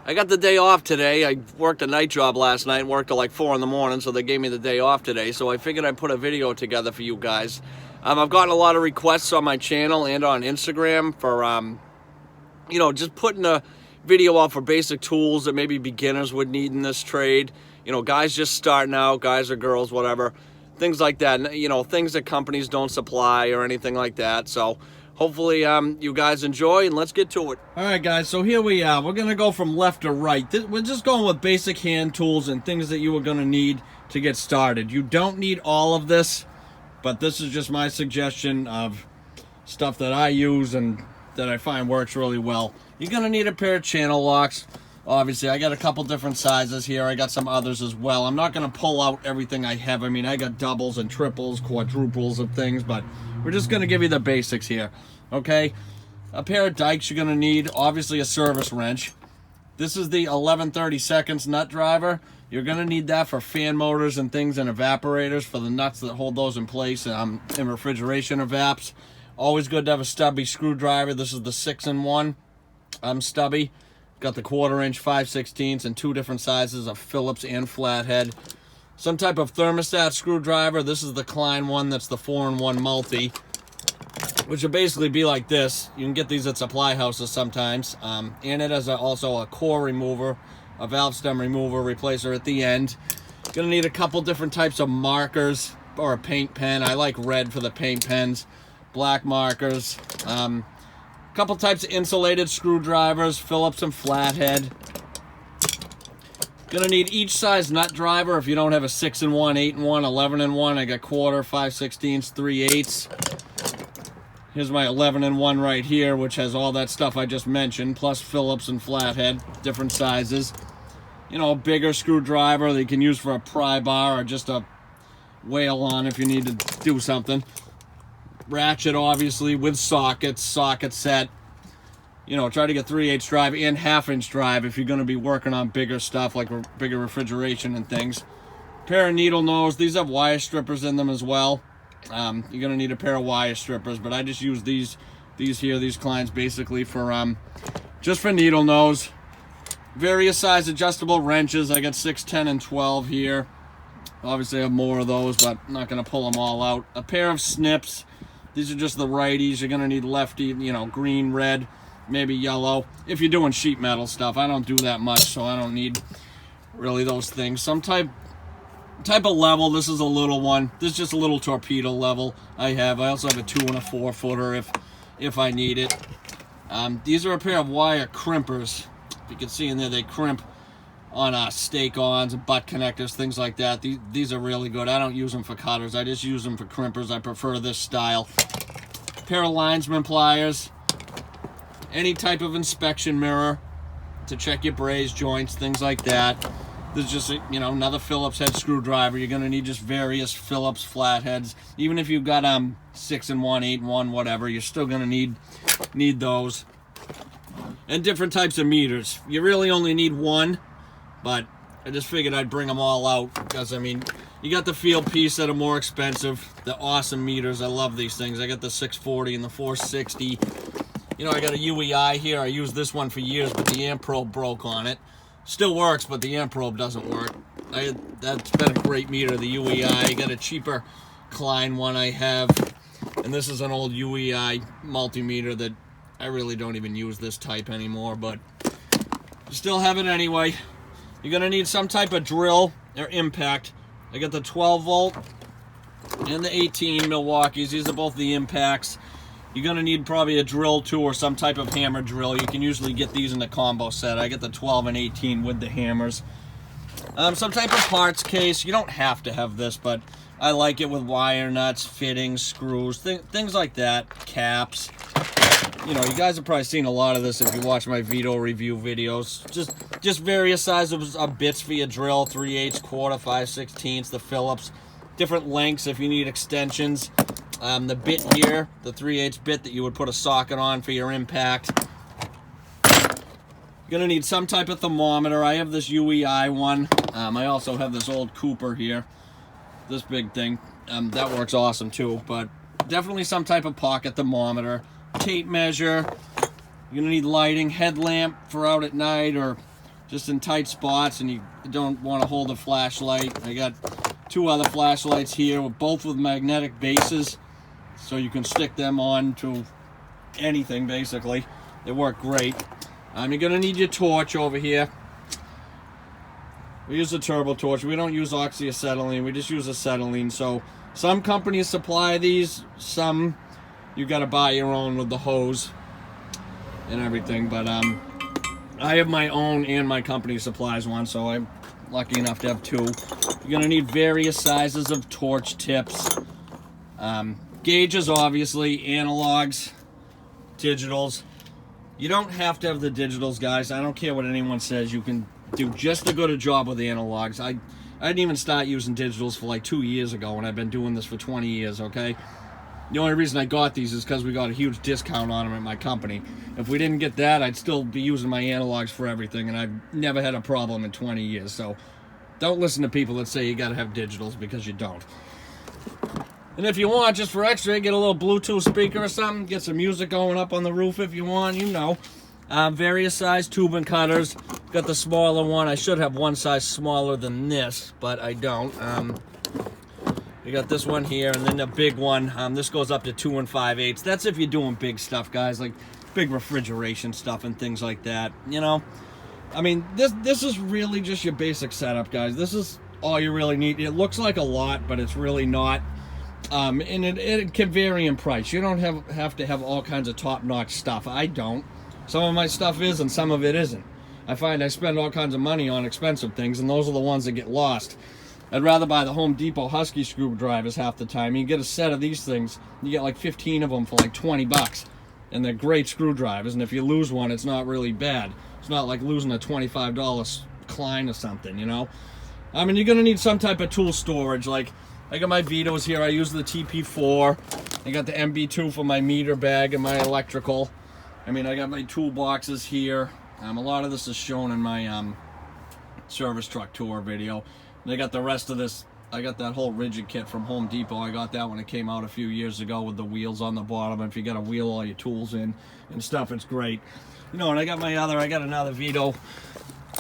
I got the day off today. I worked a night job last night and worked till like 4 in the morning, so they gave me the day off today. So I figured I'd put a video together for you guys. I've gotten a lot of requests on my channel and on Instagram for, just putting a video out for basic tools that maybe beginners would need in this trade. Guys just starting out, guys or girls, whatever. Things like that, things that companies don't supply or anything like that. So hopefully you guys enjoy, and let's get to it. All right, guys, so here we are. We're going to go from left to right. We're just going with basic hand tools and things that you are going to need to get started. You don't need all of this, but this is just my suggestion of stuff that I use and that I find works really well. You're going to need a pair of channel locks. Obviously, I got a couple different sizes here. I got some others as well. I'm not going to pull out everything I have. I mean, I got doubles and triples, quadruples of things, but we're just going to give you the basics here, okay? A pair of dikes you're going to need. Obviously, a service wrench. This is the 11/32 nut driver. You're going to need that for fan motors and things and evaporators for the nuts that hold those in place in refrigeration evaps. Always good to have a stubby screwdriver. This is the 6-in-1 stubby. Got the 1/4-inch, 5/16, and 2 different sizes of Phillips and flathead. Some type of thermostat screwdriver. This is the Klein one. That's the 4-in-1 multi, which will basically be like this. You can get these at supply houses sometimes. And it has also a core remover, a valve stem remover, replacer at the end. Gonna need a couple different types of markers or a paint pen. I like red for the paint pens. Black markers. Couple types of insulated screwdrivers, Phillips and flathead. Gonna need each size nut driver if you don't have a 6-in-1, 8-in-1, 11-in-1. I got 1/4, 5/16, 3/8. Here's my 11-in-1 right here, which has all that stuff I just mentioned, plus Phillips and flathead, different sizes. A bigger screwdriver that you can use for a pry bar or just a whale on if you need to do something. Ratchet, obviously, with sockets, socket set. Try to get 3/8 drive and 1/2-inch drive if you're going to be working on bigger stuff like bigger refrigeration and things. Pair of needle nose. These have wire strippers in them as well. You're going to need a pair of wire strippers, but I just use these Kleins basically for just for needle nose. Various size adjustable wrenches. I got 6, 10, and 12 here. Obviously, I have more of those, but I'm not going to pull them all out. A pair of snips. These are just the righties. You're going to need lefty, green, red, maybe yellow. If you're doing sheet metal stuff, I don't do that much, so I don't need really those things. Some type of level. This is a little one. This is just a little torpedo level I have. I also have a 2 and a 4-footer if I need it. These are a pair of wire crimpers. You can see in there they crimp on stake-ons and butt connectors, things like that. These are really good. I don't use them for cutters. I just use them for crimpers. I prefer this style. Pair of linesman pliers. Any type of inspection mirror to check your braze joints, things like that. This is just another Phillips head screwdriver. You're going to need just various Phillips flatheads. Even if you've got 6-in-1, 8-in-1, whatever, you're still going to need those. And different types of meters. You really only need one, but I just figured I'd bring them all out because, you got the field piece that are more expensive, the awesome meters. I love these things. I got the 640 and the 460. I got a UEI here. I used this one for years, but the amp probe broke on it. Still works, but the amp probe doesn't work. That's been a great meter, the UEI. I got a cheaper Klein one I have, and this is an old UEI multimeter that I really don't even use this type anymore, but still have it anyway. You're going to need some type of drill or impact. I got the 12-volt and the 18 Milwaukee's. These are both the impacts. You're going to need probably a drill too or some type of hammer drill. You can usually get these in the combo set. I get the 12 and 18 with the hammers. Some type of parts case. You don't have to have this, but I like it with wire nuts, fittings, screws, things like that. Caps. You guys have probably seen a lot of this if you watch my veto review videos. Just various sizes of bits for your drill, 3/8, 1/4, 5/16, the Phillips. Different lengths if you need extensions. The bit here, the 3/8 bit that you would put a socket on for your impact. You're going to need some type of thermometer. I have this UEI one. I also have this old Cooper here. This big thing. That works awesome too, but definitely some type of pocket thermometer. Tape measure. You're going to need lighting, headlamp for out at night or just in tight spots and you don't want to hold a flashlight. I got 2 other flashlights here, both with magnetic bases, so you can stick them on to anything basically. They work great. You're gonna need your torch over here. We use a turbo torch. We don't use oxyacetylene, we just use acetylene. So some companies supply these, some you gotta buy your own with the hose and everything. But I have my own, and my company supplies one, so I'm lucky enough to have 2. You're gonna need various sizes of torch tips. Gauges, obviously, analogs, digitals. You don't have to have the digitals, guys. I don't care what anyone says. You can do just as good a job with the analogs. I didn't even start using digitals for like 2 years ago, and I've been doing this for 20 years, okay? The only reason I got these is because we got a huge discount on them at my company. If we didn't get that, I'd still be using my analogs for everything, and I've never had a problem in 20 years. So don't listen to people that say you gotta have digitals, because you don't. And if you want, just for extra, get a little Bluetooth speaker or something, get some music going up on the roof if you want, you know. Various size tubing cutters. Got the smaller one. I should have one size smaller than this, but I don't. You got this one here, and then the big one. This goes up to 2 5/8. That's if you're doing big stuff, guys, like big refrigeration stuff and things like that. You know, I mean, this is really just your basic setup, guys. This is all you really need. It looks like a lot, but it's really not. And it can vary in price. You don't have to have all kinds of top-notch stuff. I don't. Some of my stuff is, and some of it isn't. I find I spend all kinds of money on expensive things, and those are the ones that get lost. I'd rather buy the Home Depot Husky screwdrivers half the time. You get a set of these things, you get like 15 of them for like 20 bucks. And they're great screwdrivers, and if you lose one, it's not really bad. It's not like losing a $25 Klein or something, you know? I mean, you're gonna need some type of tool storage. Like, I got my Vetos here. I use the TP4. I got the MB2 for my meter bag and my electrical. I mean, I got my toolboxes here. A lot of this is shown in my service truck tour video. And I got the rest of this. I got that whole rigid kit from Home Depot. I got that when it came out a few years ago with the wheels on the bottom. If you got to wheel all your tools in and stuff, it's great. You know, and I got another Veto.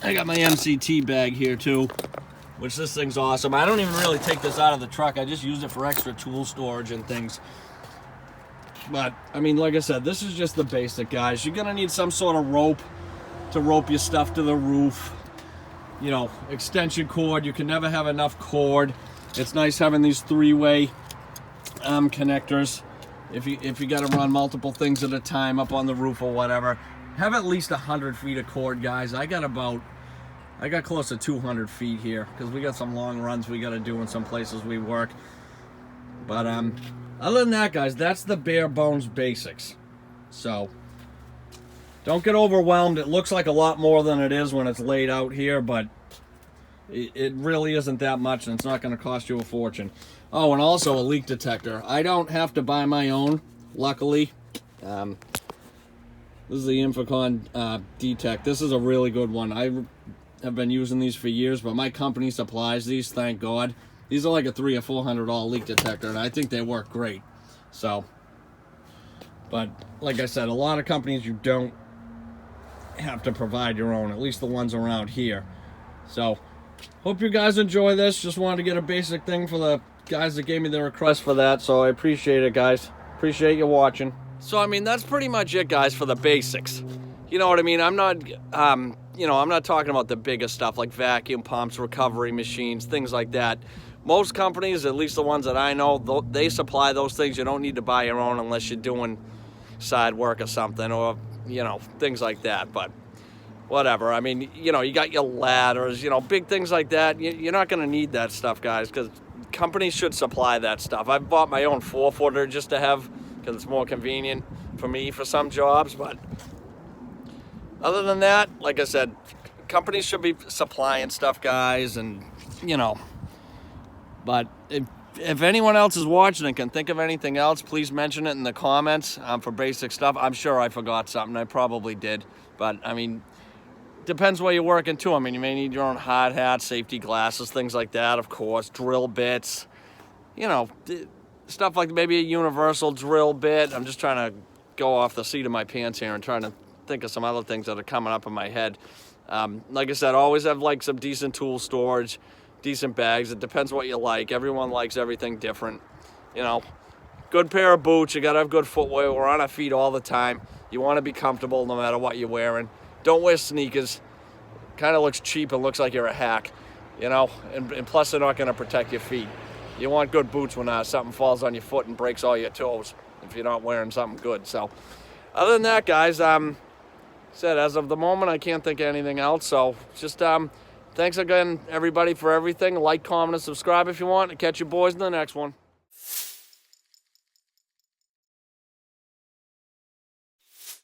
I got my MCT bag here too, which this thing's awesome. I don't even really take this out of the truck. I just use it for extra tool storage and things. But, I mean, like I said, this is just the basic, guys. You're going to need some sort of rope to rope your stuff to the roof. You know, extension cord. You can never have enough cord. It's nice having these 3-way connectors. If you got to run multiple things at a time up on the roof or whatever. Have at least 100 feet of cord, guys. I got close to 200 feet here because we got some long runs we got to do in some places we work. But other than that, guys, that's the bare bones basics. So don't get overwhelmed. It looks like a lot more than it is when it's laid out here, but it really isn't that much, and it's not going to cost you a fortune. Oh, and also a leak detector. I don't have to buy my own, luckily. This is the Infocon D-Tech. This is a really good one. I have been using these for years, but my company supplies these, thank God. These are like a $300 or $400 leak detector, and I think they work great. So, but like I said, a lot of companies you don't have to provide your own, at least the ones around here. So, hope you guys enjoy this. Just wanted to get a basic thing for the guys that gave me the request for that, so I appreciate it, guys. Appreciate you watching. So, I mean, that's pretty much it, guys, for the basics. You know what I mean? I'm not, you know, I'm not talking about the biggest stuff like vacuum pumps, recovery machines, things like that. Most companies, at least the ones that I know, they supply those things. You don't need to buy your own unless you're doing side work or something, or, you know, things like that. But whatever. I mean, you know, you got your ladders, you know, big things like that. You're not going to need that stuff, guys, because companies should supply that stuff. I've bought my own 4-footer just to have, because it's more convenient for me for some jobs. But other than that, like I said, companies should be supplying stuff, guys, and, you know. But if anyone else is watching and can think of anything else, please mention it in the comments for basic stuff. I'm sure I forgot something. I probably did. But, I mean, depends where you're working, too. I mean, you may need your own hard hat, safety glasses, things like that, of course, drill bits, you know, stuff like maybe a universal drill bit. I'm just trying to go off the seat of my pants here and trying to think of some other things that are coming up in my head. Like I said, always have like some decent tool storage, decent bags. It depends what you like. Everyone likes everything different. You know, good pair of boots. You gotta have good footwear. We're on our feet all the time. You want to be comfortable no matter what you're wearing. Don't wear sneakers. Kind of looks cheap and looks like you're a hack. You know, and plus they're not gonna protect your feet. You want good boots when something falls on your foot and breaks all your toes if you're not wearing something good. So, other than that, guys, said as of the moment, I can't think of anything else. So, just thanks again, everybody, for everything. Like, comment, and subscribe if you want. And catch you boys in the next one.